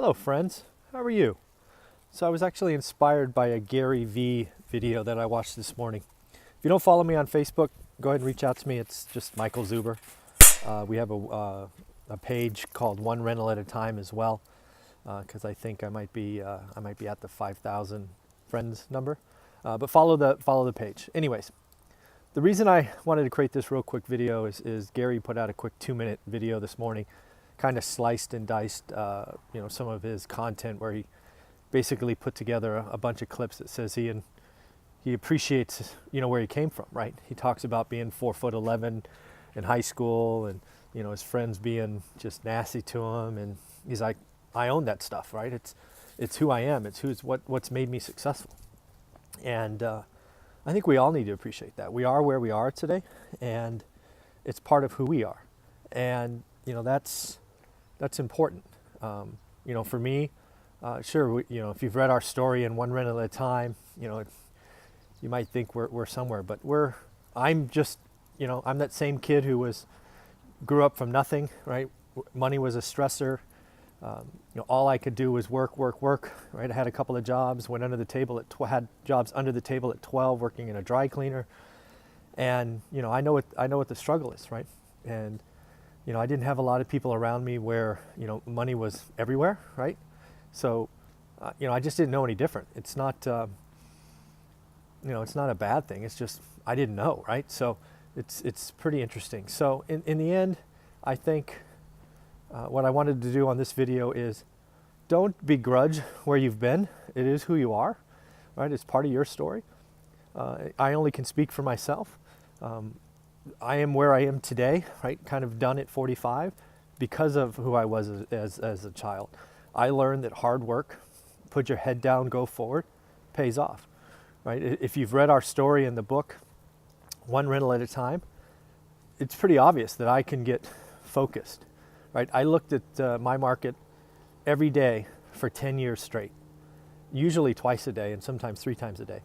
Hello friends, how are you? So I was actually inspired by a Gary V video that I watched this morning. If you don't follow me on Facebook, go ahead and reach out to me. It's just Michael Zuber. We have a page called One Rental at a Time as well, because I think I might be at the 5,000 friends number. But follow the page. Anyways, the reason I wanted to create this real quick video is Gary put out a quick 2-minute video this morning, kind of sliced and diced some of his content, where he basically put together a bunch of clips that says he appreciates where he came from, right? He talks about being 4'11" in high school, and his friends being just nasty to him, and he's like, I own that stuff, right? It's who I am. It's what's made me successful. And I think we all need to appreciate that. We are where we are today, and it's part of who we are. And that's important. For me, sure, if you've read our story in One Rental at a Time, you might think we're somewhere, but I'm that same kid who grew up from nothing, right? Money was a stressor. All I could do was work, right? I had a couple of jobs, had jobs under the table at 12, working in a dry cleaner. And, I know what the struggle is, right? And, I didn't have a lot of people around me where, money was everywhere, right? So, I just didn't know any different. It's not, it's not a bad thing. It's just, I didn't know, right? So it's pretty interesting. So in the end, I think what I wanted to do on this video is don't begrudge where you've been. It is who you are, right? It's part of your story. I only can speak for myself. I am where I am today, right? Kind of done at 45 because of who I was as a child. I learned that hard work, put your head down, go forward, pays off, right? If you've read our story in the book, One Rental at a Time, it's pretty obvious that I can get focused, right? I looked at my market every day for 10 years straight, usually twice a day and sometimes 3 times a day.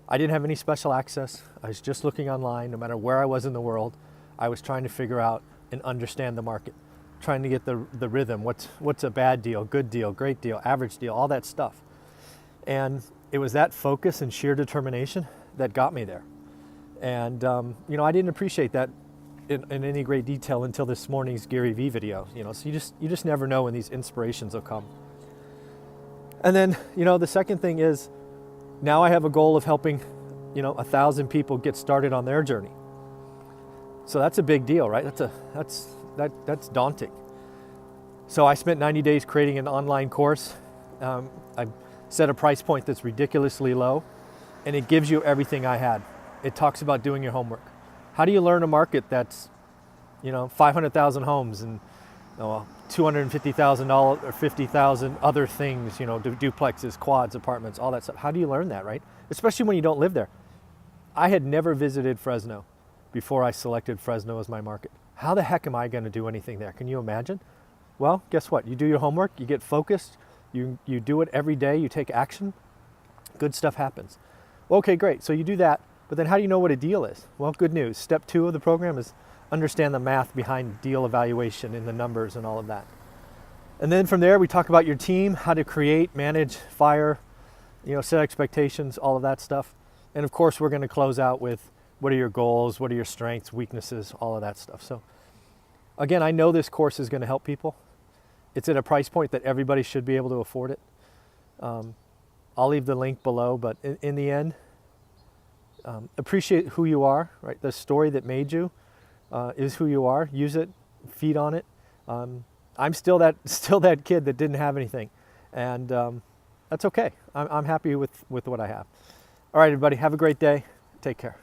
I didn't have any special access. I was just looking online. No matter where I was in the world, I was trying to figure out and understand the market, trying to get the rhythm. What's a bad deal, good deal, great deal, average deal, all that stuff. And it was that focus and sheer determination that got me there. And I didn't appreciate that in any great detail until this morning's Gary V video. So you just never know when these inspirations will come. And then the second thing is, now I have a goal of helping 1,000 people get started on their journey. So that's a big deal, right? That's daunting. So I spent 90 days creating an online course. I set a price point that's ridiculously low, and it gives you everything I had. It talks about doing your homework. How do you learn a market that's 500,000 homes and $250,000 or 50,000 other things, duplexes, quads, apartments, all that stuff? How do you learn that, right? Especially when you don't live there. I had never visited Fresno before I selected Fresno as my market. How the heck am I going to do anything there? Can you imagine? Well, guess what? You do your homework, you get focused, you do it every day, you take action, good stuff happens. Okay, great. So you do that, but then how do you know what a deal is? Well, good news. Step 2 of the program is understand the math behind deal evaluation and the numbers and all of that. And then from there, we talk about your team, how to create, manage, fire, set expectations, all of that stuff. And of course, we're going to close out with what are your goals, what are your strengths, weaknesses, all of that stuff. So again, I know this course is going to help people. It's at a price point that everybody should be able to afford it. I'll leave the link below, but in the end, appreciate who you are, right? The story that made you is who you are. Use it, feed on it. I'm still that kid that didn't have anything, and that's okay. I'm happy with what I have. All right, everybody, have a great day. Take care.